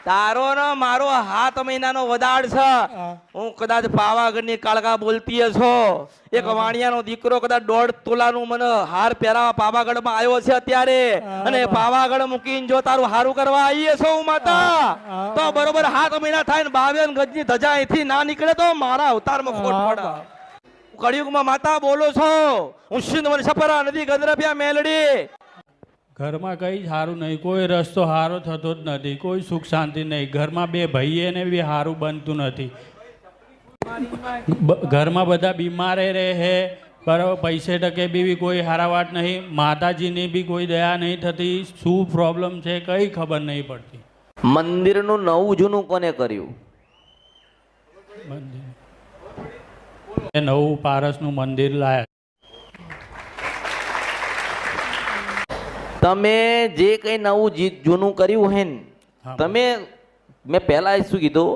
તારો ને મારો 7 મહિનાનો વદાડ છે. હું કદાચ પાવાગઢની કાળકા બોલતી છો. એક વાણિયાનો દીકરો કદાચ 1.5 તોલાનું મને હાર પહેરાવા પાવાગઢમાં આવ્યો છે અત્યારે. અને પાવાગઢ મૂકીને જો તારું હારું કરવા આવીએ છો માતા, તો બરોબર 7 મહિના થાય ને 52 ગજની ધજા અહીંથી ના નીકળે તો મારા અવતારમાં ખોટ પડે. કળિયુગમાં માતા બોલો છો. હું સિંધ વન સપરા નદી ગંદ્રભ્યા મેલડી. ઘરમાં કંઈ સારું નહીં, કોઈ રસ્તો સારો થતો જ નથી, કોઈ સુખ શાંતિ નહીં. ઘરમાં 2 ભાઈએ ને બી સારું બનતું નથી. ઘરમાં બધા બીમારે રહે બરાબર, પૈસે ટકે બી કોઈ હારા વાત નહીં. માતાજીની બી કોઈ દયા નહીં થતી. શું પ્રોબ્લેમ છે કંઈ ખબર નહીં પડતી. મંદિરનું નવું જૂનું કોને કર્યું? મંદિર નવું પારસનું મંદિર લાયા. તમે જે કઈ નવું જૂનું કર્યું હે ને, તમે મેં પહેલા શું કીધું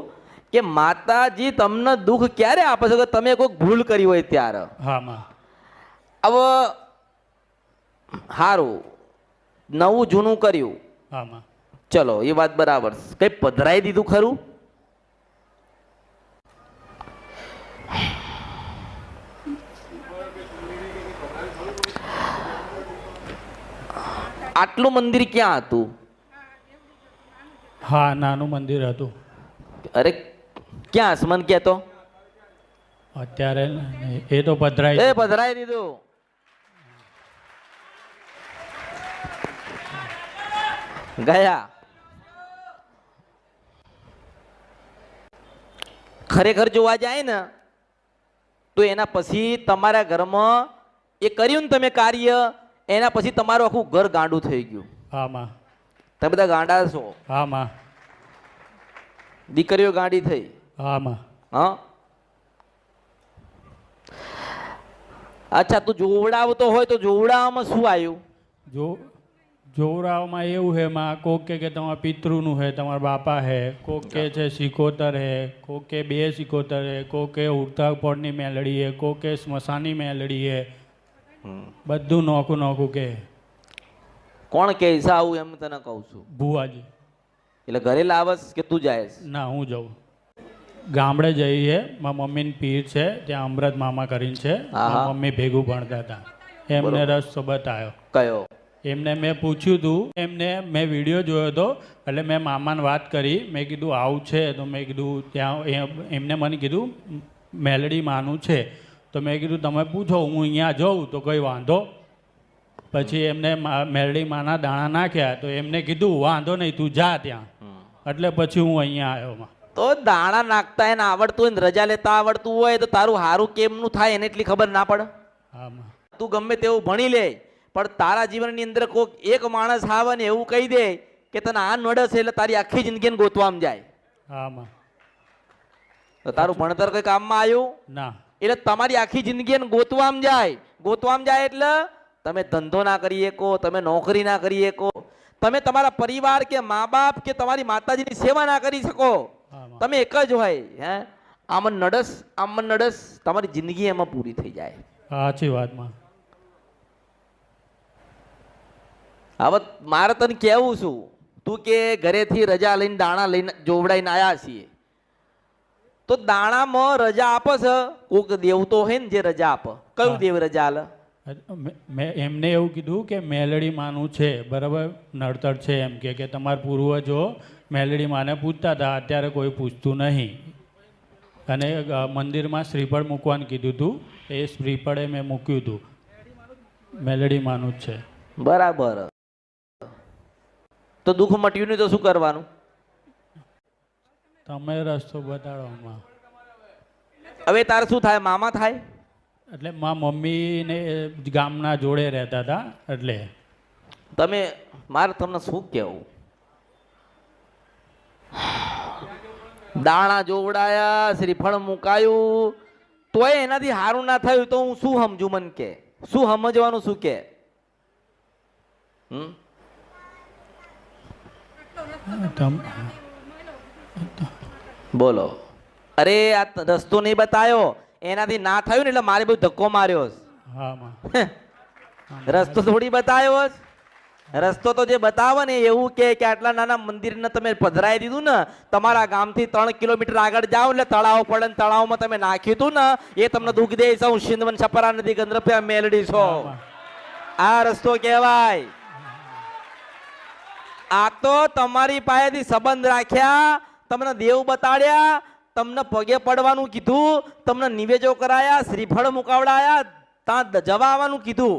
કે માતાજી તમને દુઃખ ક્યારે આપે છે કે તમે કોઈ ભૂલ કરી હોય ત્યારે. હા માં. હવે સારું નવું જૂનું કર્યું. હા માં. ચલો એ વાત બરાબર. કઈ પધરાઈ દીધું ખરું? આટલું મંદિર ક્યાં હતું? હા નાનું મંદિર હતું. અરે ક્યાં આસમાન કહેતો? અત્યારે એ તો પધરાઈ પધરાઈ દીધું. ગયા ખરેખર જોવા જાય ને તો એના પછી તમારા ઘરમાં એ કર્યું ને તમે કાર્ય, એના પછી તમારું આખું ઘર ગાંડું થઈ ગયું. હા માં. તમે બધા ગાંડા છો. હા માં. દીકરીઓ ગાંડી થઈ. હા માં. હા અચ્છા, તું જોવડાવતો હોય તો જોવડાવવામાં શું આવ્યું? જોવરાવમાં એવું હે માં, કોક કે તમારા પિતૃનું હે, તમારા બાપા હે, કોક કે છે સિકોતર હે, કોક કે 2 સિકોતર હે, કોક કે ઉડતા પડની મેલડી હે, કોક કે સ્મશાની મેલડી હે. બધું નોખું નોખું કે. કોણ કે આવું એમ તને કહું છું? ભુવાજી. એટલે ઘરે લાવસ કે તું જાય? ના હું જાઉં. ગામડે જઈએ, મારા મમ્મીને પીર છે ત્યાં અમૃત મામા કરીને છે. મારા મમ્મી ભેગું ભણતા હતા, એમને રસ્તો બતાવ્યો. કયો? એમને મેં પૂછ્યું હતું, એમને મેં વિડીયો જોયો હતો એટલે મેં મામાને વાત કરી. મેં કીધું આવું છે તો મેં કીધું ત્યાં એમને મને કીધું મેલડી માનું છે. તો મેં કીધું તમે પૂછો, હું અહીંયા જાઉં તો કંઈ વાંધો. પછી એમને મેલડી માના દાણા નાખ્યા તો એમને કીધું વાંધો નહીં તું જા ત્યાં. એટલે પછી હું અહીંયા આવ્યો. તો દાણા નાખતા એને આવડતું હોય ને રજા લેતા આવડતું હોય તો તારું હારું કેમનું થાય એને એટલી ખબર ના પડે? હા. તું ગમે તેવું ભણી લે પણ તારા જીવનની અંદર કોઈક એક માણસ આવે ને એવું કહી દે કે તને આ નડે છે એટલે તારી આખી જિંદગીને ગોતવામાં જાય. હા. તો તારું ભણતર કઈ કામમાં આવ્યું ના, એટલે તમારી આખી જિંદગી ગોતવામાં જાય. ગોતવામાં જાય એટલે તમે ધંધો ના કરી શકો, તમે નોકરી ના કરી શકો, તમે તમારા પરિવાર કે મા બાપ કે તમારી માતાજીની સેવા ના કરી શકો. તમે એક જ હોય હે આમ નડસ આમ નડસ, તમારી જિંદગી એમાં પૂરી થઈ જાય. સાચી વાતમાં. હવે મારે તને કહેવું છું, તું કે ઘરેથી રજા લઈને દાણા લઈને જોવડાઈને આવ્યા છીએ, તો દાણામાં રજા આપે છે કોક દેવ તો હોય ને જે રજા આપે. કયું દેવ રજા આલે? મેં એમને એવું કીધું કે મેલડી માનું છે બરાબર, નડતર છે એમ કે તમારા પૂર્વજો મેલડી માને પૂછતા હતા, અત્યારે કોઈ પૂછતું નહીં. અને મંદિરમાં શ્રીફળ મૂકવાનું કીધું હતું, એ શ્રીફળે મેં મૂક્યું હતું. મેલડી માનું જ છે. બરાબર. તો દુઃખ મટ્યું નહીં તો શું કરવાનું? તમે રસ્તો બતાડો. હવે તારે શું થાય? મામા થાય? એટલે મારા મમ્મી ને ગામના જોડે રહેતા હતા એટલે. તમે મારે તમને શું કહેવું, દાણા જોવડાયા, શ્રીફળ મુકાયું, તોય એનાથી સારું ના થયું તો હું શું સમજુ? મન કે શું સમજવાનું? શું કે બોલો? અરે આ રસ્તો નહીં બતાયો, એનાથી ના થયું ને એટલે મારે બધું ધક્કો માર્યો. રસ્તો થોડી બતાવ્યો. રસ્તો તો જે બતાવે ને એવું કે આટલા નાના મંદિરને તમે પધરાઈ દીધું ને, તમારા ગામથી 3 કિલોમીટર આગળ જાઓ એટલે તળાવ પડે ને તળાવમાં તમે નાખ્યું હતું ને, એ તમને દુઃખ દે છે. હું સિંધવન છપરા નદી ગંદ્રપ્યા મેલડી છો. આ રસ્તો કહેવાય. આ તો તમારી પાસેથી સંબંધ રાખ્યા, તમને દેવ બતાડ્યા, તમને પગે પડવાનું કીધું, તમને નિવેદો કરાયા, શ્રીફળ મુકાવડાયા, ત્યાં જવા આવવાનું કીધું,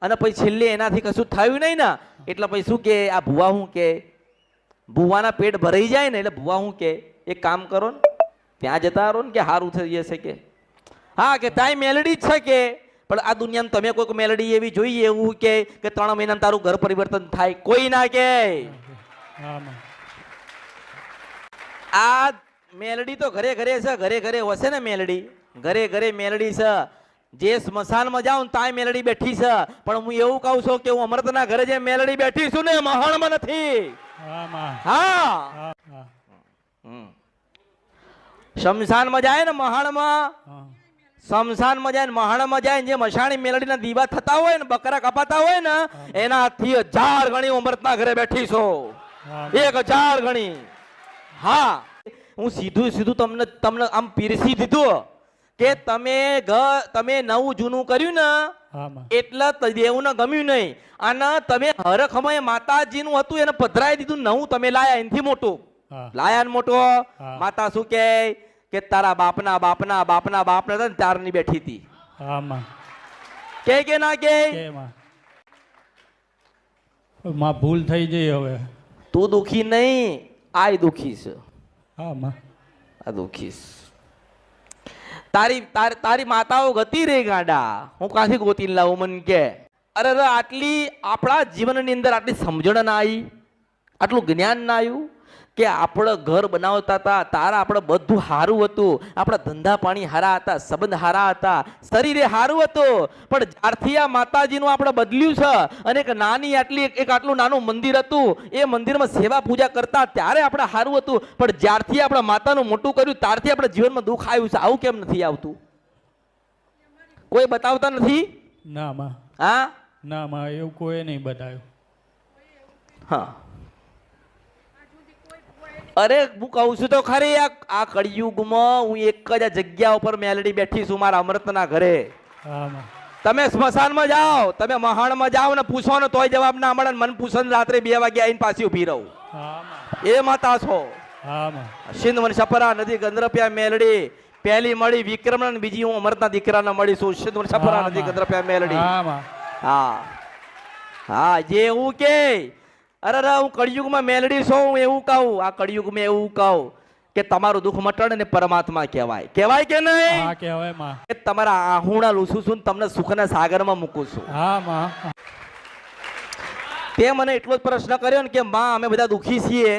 અને પછી છેલ્લે એનાથી કશું થયું નહીં ને એટલે પછી શું કે આ ભુવા શું કે, ભુવાના પેટ ભરાઈ જાય ને એટલે ભુવા શું કે, એક કામ કરો ને ત્યાં જતા રહો ને કે સારું થઈ જશે કે. હા કે ત્યાં મેલડી જ છે કે, પણ આ દુનિયામાં તમે કોઈક મેલડી એવી જોઈએ એવું કે 3 મહિનામાં તારું ઘર પરિવર્તન થાય? કોઈ ના કે. આ મેલડી તો ઘરે ઘરે છે, ઘરે ઘરે હશે ને મેલડી, ઘરે ઘરે મેલડી છે. જે સ્મશાનમાં જાઉં ત્યાં મેલડી બેઠી છે, પણ હું એવું કહું છું કે હું અમૃતના ઘરે જે મેલડી બેઠી છું ને મહાણમાં નથી. હા, શમશાનમાં જાય ને મહાણમાં, શમશાનમાં જાય ને મહાણમાં જાય, જે મશાણી મેલડીના દીવા થતા હોય ને, બકરા કપાતા હોય ને, એનાથી 1000 ગણી અમૃતના ઘરે બેઠી છો. 1000 ગણી. હા, હું સીધું સીધું તમને આમ પીરસી દીધું કે તમે નવું જૂનું કર્યું ને એટલે દેવને ગમ્યું નહીં, અને તમે હરખમય માતાજીનું હતું એને પધરાઈ દીધું, નવું તમે લાયા એનાથી મોટું લાયા ને મોટો. માતા શું કે તારા બાપના બાપના બાપના બાપના હતા ને તારની બેઠી હતી. કે ના કે માં ભૂલ થઈ જઈ. હવે તું દુખી નહીં, આય દુખી છે. આ દુખી છે. તારી માતાઓ ગતી રે ગાંડા, હું કાથી ગોતીને લાવું મન કે. અરે આટલી આપણા જીવનની અંદર આટલી સમજણ ના આવી, આટલું જ્ઞાન ના આવ્યું કે આપણે ઘર બનાવતા હતા તારા આપણે બધું સારું હતું, આપણા ધંધા પાણી સારા હતા, સંબંધ સારા હતા, શરીરે સારું હતું, પણ જ્યારથી આ માતાજીનું આપણે બદલ્યું છે અને એક નાની આટલું નાનું મંદિર હતું, એ મંદિરમાં સેવા પૂજા કરતા ત્યારે આપણે સારું હતું, પણ જ્યારથી આપણે માતાનું મોટું કર્યું ત્યારથી આપણે જીવનમાં દુઃખ આવ્યું છે. આવું કેમ નથી આવતું? કોઈ બતાવતા નથી? ના માં. હા ના માં, એવું કોઈ નહીં બતાવ્યું. હા, અરે હું કહું છું તો ખરી, આ કળિયુગમાં હું એક જ જગ્યા ઉપર મેલડી બેઠી છું, મારા અમૃતના ઘરે. તમે સ્મશાનમાં જાઓ, તમે મહાણમાં જાઓ ને પૂછો ને તોય જવાબ ના મળે. મને પૂછો રાત્રે 2 વાગે આવીને પાછી ઉભી રહું. એ માતા છો. સિંધવન છપરા નદી ગંદ્રપ્યા મેલડી પહેલી મળી વિક્રમ, બીજી હું અમૃતના દીકરાને મળી છું. સિંધવન છપરા નદી ગંદ્રપ્યા મેલડી. હા હા, જે એવું કે અરે હું કળિયુગમાં મેલડી છું, હું એવું કહું, આ કળિયુગમાં એવું કહું કે તમારું દુઃખ મટણ ને પરમાત્મા કહેવાય. કહેવાય કે નહીં? હા કહેવાય માં. તમારા આહુણા લૂસું છું, તમને સુખના સાગરમાં મૂકું છું. હા માં. તે મને એટલો જ પ્રશ્ન કર્યો ને કે માં અમે બધા દુઃખી છીએ,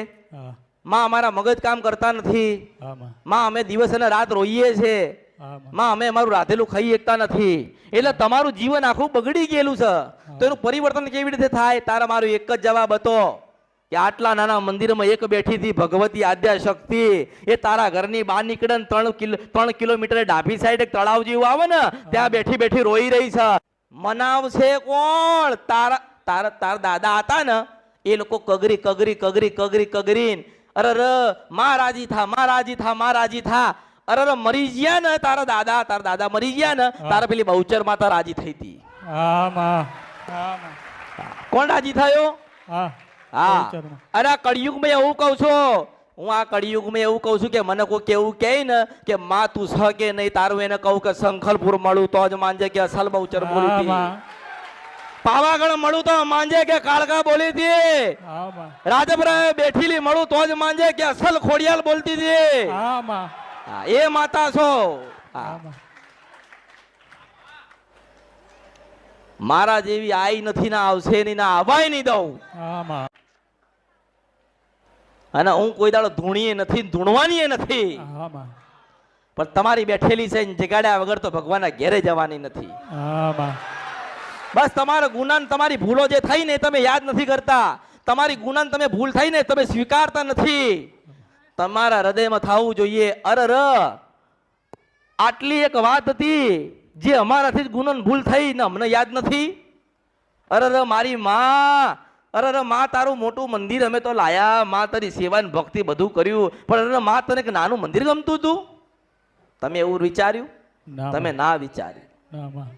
માં અમારા મગજ કામ કરતા નથી, માં અમે દિવસ અને રાત રોઈએ છીએ, માં અમે અમારું રાધેલું ખાઈ શકતા નથી, એટલે તમારું જીવન આખું બગડી ગયેલું છે, તો એનું પરિવર્તન કેવી રીતે થાય? તારા મારો એક જ જવાબ હતો કે આટલા નાના મંદિરમાં એક બેઠી હતી ભગવતી આદ્યા શક્તિ, એ તારા ઘરની બહાર નીકળે ને 3 કિલોમીટર ડાભી સાઈડ એક તળાવ જેવું આવે ને ત્યાં બેઠી બેઠી રોઈ રહી છે. મનાવશે કોણ? તારા દાદા હતા ને એ લોકો કગરી કગરી કગરી કગરી કગરીને અરે માં રાજી થા, માં રાજી થા, માં રાજી થા. અરે મરી ગયા ને તારા દાદા મરી ગયા ને, તારા પેલી બહુચર માતા રાજી થઈ હતી. કોણ રાજી થયો? હા. અરે આ કળિયુગમાં એવું કહું છું, હું આ કળિયુગમાં એવું કહું છું કે મને કોઈ કેવું કહે ને કે માં તું છ કે નહીં, તારું એને કહું કે સંખલપુર મળું તો જ માનજે કે અસલ બહુચર બોલી હતી, પાવાગઢ મળું તો માંજે કે કાળકા બોલી હતી, રાજપુરા બેઠીલી મળું તો જ માંજે કે અસલ ખોડિયાલ બોલતી હતી. એ માતા છો. મારા જેવી આઈ નથી, ના આવશે નહીં, ના આવાય નહીં દઉં. અને હું કોઈ દાડો ધૂણીએ નથી, ધૂણવાની નથી, પણ તમારી બેઠેલી છે જગાડ્યા વગર તો ભગવાનના ઘેરે જવાની નથી. બસ તમારા ગુના તમારી ભૂલો જે થઈ ને તમે યાદ નથી કરતા, તમારી ગુના તમે ભૂલ થઈ ને તમે સ્વીકારતા નથી. તમારા હૃદયમાં થવું જોઈએ અરે આટલી એક વાત હતી જે અમારાથી જ ગુનો ભૂલ થઈ ને અમને યાદ નથી. અરે મારી માં અરે અરે માં તારું મોટું મંદિર અમે તો લાયા, માં તારી સેવા ને ભક્તિ બધું કર્યું, પણ અરે માં તને એક નાનું મંદિર ગમતું હતું? તમે એવું વિચાર્યું? ના તમે ના વિચાર્યું. ના માં.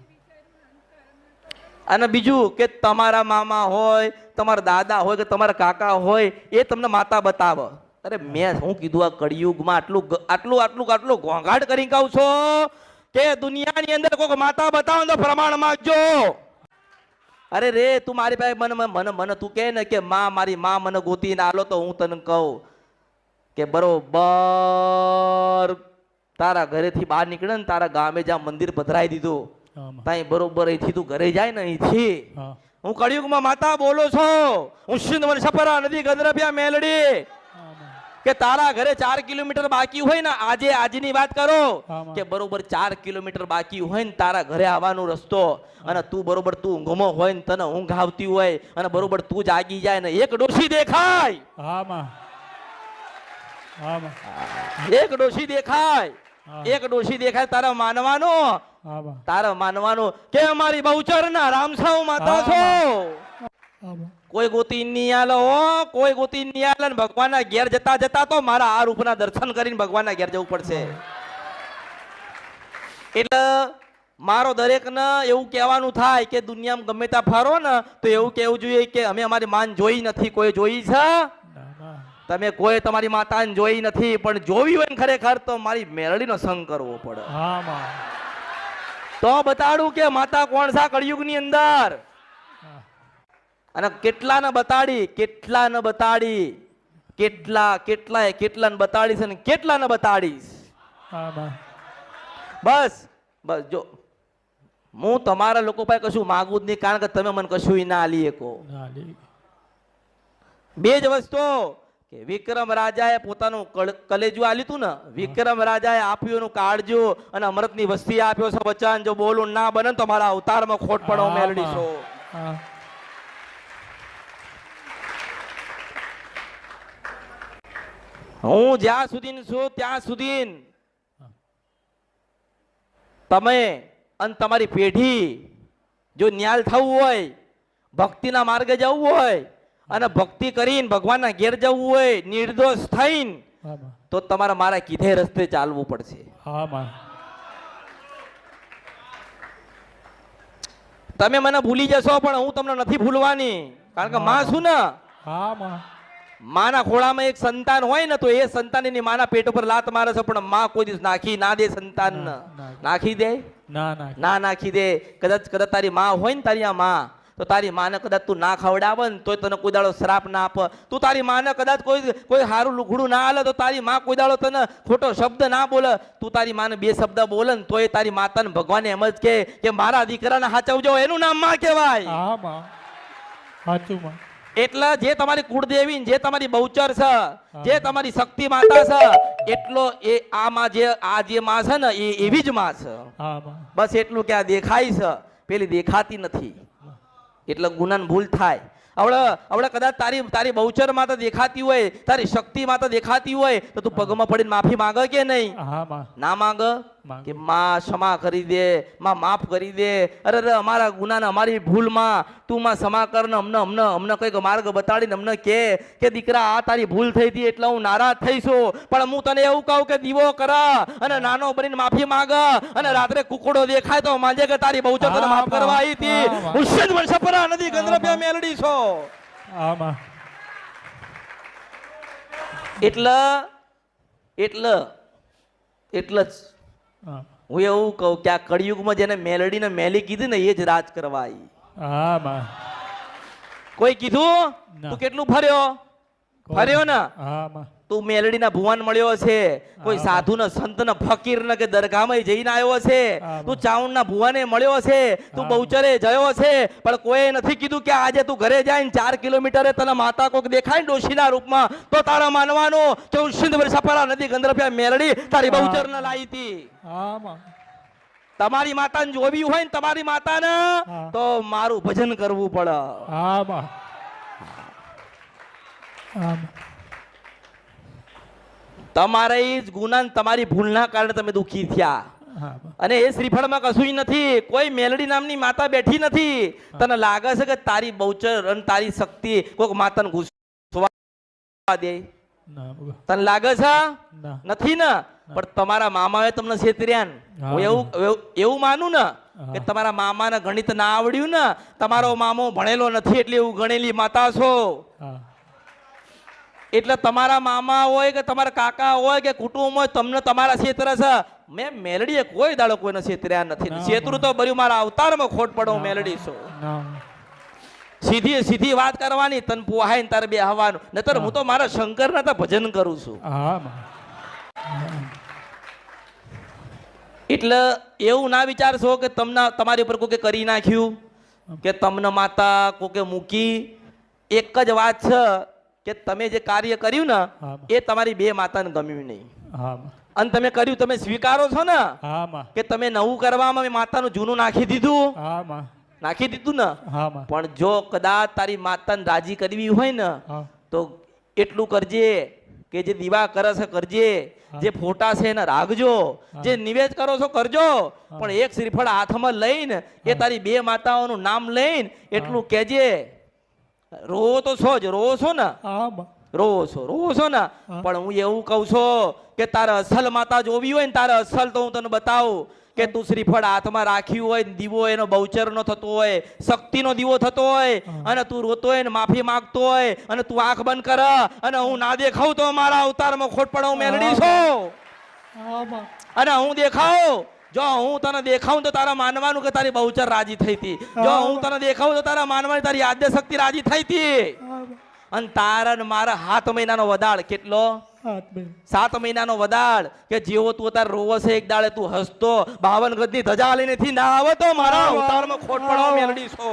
અને બીજું કે તમારા મામા હોય, તમારા દાદા હોય કે તમારા કાકા હોય, એ તમને માતા બતાવે. અરે મેં શું કીધું, આ કળિયુગમાં આટલું ઘોંઘાટ કરી કહું છો કે દુનિયાની અંદર કોઈ માતા બતાવો તો પ્રમાણ માંગજો. અરે રે તું મારી પાસે મને તું કહે ને કે માં મારી માં મને ગોતીને આલો, તો હું તને કહું કે બરોબર તારા ઘરેથી બહાર નીકળે ને તારા ગામે જ્યાં મંદિર પધરાઈ દીધું, હા માં. ત્યાં બરોબર અહીંથી તું ઘરે જાય ને અહીંથી હા. હું કળિયુગમાં માતા બોલો છો. હું સિંધવન સપરા નદી ગંધરપિયા મેલડી હા માં. કે તારા ઘરે 4 કિલોમીટર બાકી હોય ને, આજની વાત કરો હા માં. કે બરોબર 4 કિલોમીટર બાકી હોય ને તારા ઘરે આવવાનો રસ્તો, અને તું બરોબર તું ઊંઘમાં હોય ને તને ઊંઘ આવતી હોય અને બરોબર તું જાગી જાય ને એક ડોશી દેખાય. હા માં. હા માં. એક ડોશી દેખાય. હા. એક ડોશી દેખાય તારા માનવાનો, હા માં. તારા માનવાનો કે અમારી બહુચર ના રામસાવ માતા છો. હા માં. કોઈ ગોતી નહીં આલો હો, કોઈ ગોતી નહીં આલે ને ભગવાનના ઘેર જતા જતા તો મારા આ રૂપના દર્શન કરીને ભગવાનના ઘેર જવું પડશે. એટલે મારો દરેકને એવું કહેવાનું થાય કે દુનિયામાં ગમે ત્યાં ફરો ને તો એવું કહેવું જોઈએ કે અમે અમારી માન જોઈ નથી. કોઈ જોઈ છે? ના માં. તમે કોઈ તમારી માતાને જોઈ નથી, પણ જોવી હોય ને ખરેખર તો મારી મેરડીનો સંગ કરવો પડે. હા માં. તો બતાડું કે માતા કોણ છે કળિયુગની અંદર. હા. અને કેટલાને બતાડીશ કેટલાને બતાડીશ અને કેટલાને બતાડીશ. હા માં. બસ બસ જો હું તમારા લોકો પાસે કશું માગું જ નહીં, કારણ કે તમે મને કશું ના આલી શકો. ના લે. બે જ વસ્તુ કે વિક્રમ રાજાએ પોતાનું કલેજું આલ્યું હતું ને, વિક્રમ રાજાએ આપ્યું એનું કાળજો અને અમૃતની વસ્તી આપ્યો છે વચન. જો બોલું ના બને તો મારા અવતારમાં ખોટ પડો મેલડી છો. હા. હું જ્યાં સુધી છું ત્યાં સુધી તમે અને તમારી પેઢી જો ન્યાલ થવું હોય, ભક્તિના માર્ગે જવું હોય અને ભક્તિ કરીને ભગવાનના ઘેર જવું હોય નિર્દોષ થઈને, હા માં. તો તમારે મારા કીધે રસ્તે ચાલવું પડશે. હા માં. તમે મને ભૂલી જશો પણ હું તમને નથી ભૂલવાની, કારણ કે માં છું ને. હા માં. માના ખોળામાં એક સંતાન હોય ને તો એ સંતાન એની માના પેટ ઉપર લાત મારે છે, પણ માં કોઈ દિવસ નાખી ના દે સંતાન. નાખી દે? ના ના. ના નાખી દે. કદાચ તારી માં હોય ને તારી આ માં, તો તારી માને કદાચ તું ના ખવડાવે ને તોય તને કોઈ દાડો શ્રાપ ના આપે. તું તારી માને કદાચ કોઈ સારું લુગડું ના હાલે તો તારી માં કોઈ દાડો તને ખોટો શબ્દ ના બોલે. તું તારી માને 2 શબ્દ બોલે ને તોય તારી માતાને ભગવાને એમ જ કે મારા દીકરાને હાચવજો, એનું નામ માં કહેવાય. હા માં. સાચું માં. એટલે જે તમારી કુળદેવી, જે તમારી બહુચર છે, જે તમારી શક્તિ માતા છે, એટલો એ આમાં જે માં છે ને એ એવી જ માં છે. હા માં. બસ એટલું કે આ દેખાય છે, પેલી દેખાતી નથી, એટલે ગુનાની ભૂલ થાય. હવે કદાચ તારી બહુચર માતા દેખાતી હોય, તારી શક્તિ માતા દેખાતી હોય તો તું પગમાં પડીને માફી માંગે કે નહીં? હા માં. ના માંગે કે માં ક્ષમા કરી દે, માં માફ કરી દે. અરે અમારા ગુનાને અમારી ભૂલમાં તું માં ક્ષમા કર ને અમને કંઈક માર્ગ બતાડીને અમને કે દીકરા આ તારી ભૂલ થઈ હતી એટલે હું નારાજ થઈશું, પણ હું તને એવું કહું કે દીવો કર અને નાનો બનીને માફી માંગ, અને રાત્રે કુકડો દેખાય તો માંજે કે તારી બહુચર તને માફ કરવા આવી હતી. હુસેન વંશપરા નદી ગંધરપિયા મેલડી છો. હા માં. એટલે જ હા. હું એવું કહું કે આ કળિયુગમાં જેને મેલડીને મેલી કીધી ને એ જ રાજ કરવા આવી. હા માં. કોઈ કીધું? ના. તું કેટલું ફર્યો ને? હા માં. તું મેલડીના ભુવન મળ્યો છે, કોઈ સાધુ ને સંત ને ફકીર ને કે દરગાહમાં જઈને આવ્યો છે, તું ચાઉંડના ભુવને મળ્યો છે, તું બહુચરે જયો છે, પણ કોઈ નથી કીધું કે આજે તું ઘરે જાય 4 કિલોમીટરે તને માતા કોક દેખાય ને ડોશીના રૂપમાં તો તારા માનવાનું કે હું સિંધવન સપરા નદી ગંધરપિયા મેલડી તારી બહુચર ને લાવી હતી. હા માં. તમારી માતાને જોવી હોય ને તમારી માતાને તો મારું ભજન કરવું પડે. હા માં. હા માં. તમારા જ ગુના તમારી ભૂલના કારણે તમે દુઃખી થયા. હા બા. અને એ શ્રીફળમાં કશું નથી, કોઈ મેલડી નામની માતા બેઠી નથી. તને લાગે છે કે તારી બહુચર અને તારી શક્તિ કોઈક માતાને ઘૂસવા દે? ના બા. તને લાગે છે? ના. નથી ને? પણ તમારા મામાએ તમને છેતર્યા ને. હું એવું માનું ને કે તમારા મામાને ગણિત ના આવડ્યું ને, તમારો મામો ભણેલો નથી એટલે એવું ગણેલી માતા છો. હા. એટલે તમારા મામા હોય કે તમારા કાકા હોય કે કુટુંબ હોય, તમને તમારા છેતરે છે. મેં મેલડીએ કોઈ દાડો કોઈને છેતર્યા નથી. છેતરું તો બર્યું મારા અવતારમાં ખોટ પડો, હું મેલડી છું. ના. સીધી સીધી વાત કરવાની, તન પોહાય ને તારે બે હવાનું. નતર હું તો મારા શંકરના તો ભજન કરું છું. હા બા. એટલે એવું ના વિચારશો કે તમને તમારી ઉપર કોકે કરી નાખ્યું, કે તમને માતા કોકે મૂકી. એક જ વાત છે કે તમે જે કાર્ય કર્યું ને એ તમારી બે માતાને ગમ્યું નહીં. હા બા. અને તમે કર્યું, તમે સ્વીકારો છો ને હા બા. કે તમે નવું કરવામાં મેં માતાનું જૂનું નાખી દીધું. હા બા. નાખી દીધું ને. હા બા. પણ જો કદાચ તારી માતાને રાજી કરવી હોય ને હા. તો એટલું કરજે કે જે દીવા કરે છે કરજે, જે ફોટા છે એને રાખજો, જે નિવેદ કરો છો કરજો. પણ એક શ્રીફળ હાથમાં લઈને એ તારી બે માતાઓનું નામ લઈને એટલું કહેજે. રોવો તો છો જ, રોવો છો ને? હા બા. રોવો છો ને? પણ હું એવું કહું છું કે તારે અસલ માતા જોવી હોય ને, તારે અસલ તો હું તને બતાવું કે તું શ્રીફળ હાથમાં રાખ્યું હોય, દીવો એનો બહુચરનો થતો હોય, શક્તિનો દીવો થતો હોય, અને તું રોતો હોય ને માફી માંગતો હોય, અને તું આંખ બંધ કર અને હું ના દેખાઉં તો મારા અવતારમાં ખોટ પડે, હું મેલડી છું. હા બા. અને હું દેખાઉં, જો હું તને દેખાઉં તો તારા માનવાનું કે તારી બહુચર રાજી થઈ હતી. જો હું તને દેખાઉં તો તારા માનવાની તારી આદ્ય શક્તિ રાજી થઈ હતી. અને તારા ને મારા 7 મહિનાનો વદાળ કેટલો? 7 મહિનાનો વદાળ કે જેવો તું તાર રોવો છે એક દાડે તું હસતો 52 ગજની ધજા લઈને થી ના આવે તો મારા અવતારમાં ખોટ પડો, મેલડી છો.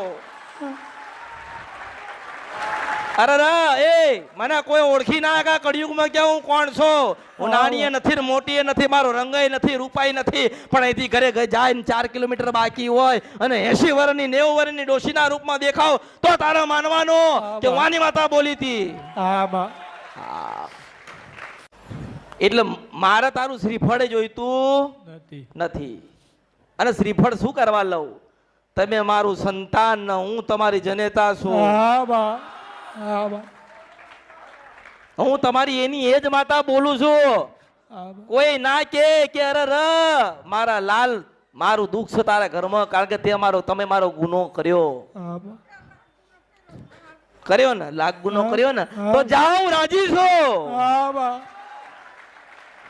અરે એ મને કોઈ ઓળખી ના આગા કળિયુગમાં કે હું કોણ છું. હું નાની નથી ને મોટી નથી, મારો રંગય નથી, રૂપાઈ નથી, પણ અહીંથી ઘરે જાય ને 4 કિલોમીટર બાકી હોય અને 80 વર્ષની 90 વર્ષની ડોશીના રૂપમાં દેખાવ તો તારા માનવાનો કે વાની માતા બોલી હતી. હા બા. એટલે મારે તારું શ્રીફળ જોઈતું નથી. અને શ્રીફળ શું કરવા લઉં? તમે મારું સંતાન ને હું તમારી જનેતા છું. હા બા. હા બા. હું તમારી એની એ જ માતા બોલું છું. કોઈ ના કે અરે મારા લાલ મારું દુઃખ છે તારા ઘરમાં, કારણ કે તમે મારો ગુનો કર્યો. કર્યો ને, લાખ ગુનો કર્યો ને, તો જાઓ હું રાજી છું.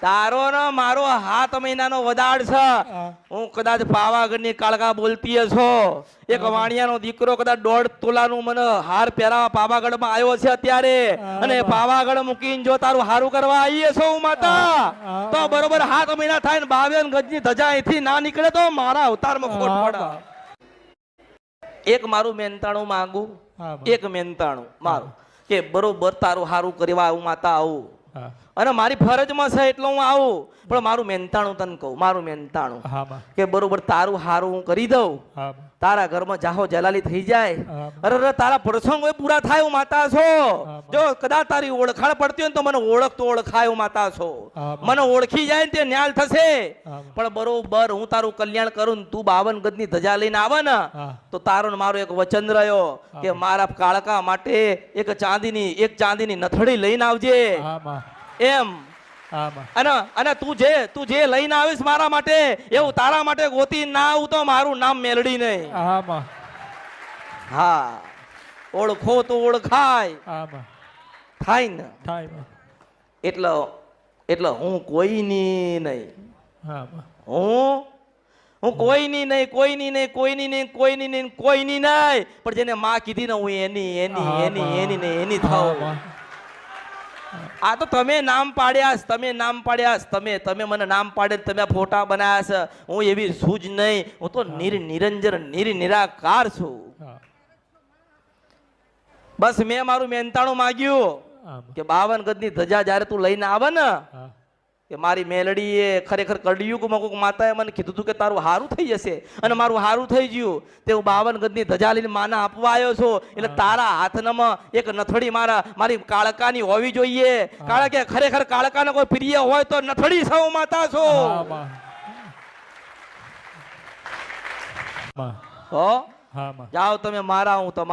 તારો ને મારો 7 મહિનાનો વદાડ છે. હું કદાચ પાવાગઢની કાળકા બોલતી છો. એક વાણિયાનો દીકરો કદાચ 1.5 તોલાનું મને હાર પહેરાવા પાવાગઢમાં આવ્યો છે અત્યારે, અને પાવાગઢ મૂકીને જો તારું હારું કરવા આવીએ છો હું માતા, તો બરોબર 7 મહિના થાય ને 52 ગજની ધજા અહીંથી ના નીકળે તો મારા અવતારમાં ખોટ પડે. એક મારું મહેનતાણું માંગુ, એક મહેનતાણું મારું કે બરોબર તારું હારું કરવા હું માતા આવું, અને મારી ફરજમાં છે એટલે હું આવું. પણ મારું મહેનતાણું તને કહું, મારું મહેનતાણું કે બરોબર તારું હારું હું કરી દઉં, તારા ઘરમાં જાહો જલાલી થઈ જાય, અરે તારા પ્રસંગો પૂરા થાય હું માતા છો. જો કદાચ તારી ઓળખાણ પડતી હોય ને તો મને ઓળખ તો ઓળખાય હું માતા છો. મને ઓળખી જાય ને તે ન્યાલ થશે. પણ બરોબર હું તારું કલ્યાણ કરું ને તું 52 ગજની ધજા લઈને આવે ને તો તારો ને મારો એક વચન રહ્યો કે મારા કાળકા માટે એક ચાંદીની નથડી લઈને આવજે એમ. અને તું જે લઈને આવીશ મારા માટે એવું તારા માટે ગોતી ના આવું તો મારું નામ મેલડી નહીં. હા, ઓળખો તો ઓળખાય થાય ને. એટલે હું કોઈની નહીં, હું કોઈની નહીં, કોઈની નહીં, કોઈની નહીં, કોઈની નહીં, કોઈની નહીં. પણ જેને માં કીધી ને હું એની થાઉં. આ તો તમે નામ પાડ્યા, તમે મને નામ પાડે, તમે ફોટા બનાવ્યા છે. હું એવી સૂજ નહીં, હું તો નિરાકાર છું. બસ મેં મારું મહેનતાણું માગ્યું કે 52 ગજની ધજા જયારે તું લઈને આવે ને કે મારી મેલડીએ ખરેખર કળિયુગમાં કોઈક માતાએ મને કીધું હતું કે તારું હારું થઈ જશે, અને મારું હારું થઈ ગયું. તે હું 52 ગજની ધજા લઈને માના આપવા આવ્યો છું. એટલે તારા હાથનામાં એક નથડી મારી કાળકાની હોવી જોઈએ. કારણ કે ખરેખર કાળકાને કોઈ પ્રિય હોય તો નથડી સૌ માતા છો. માં હો હા માં જાઓ તમે મારા હું તમારા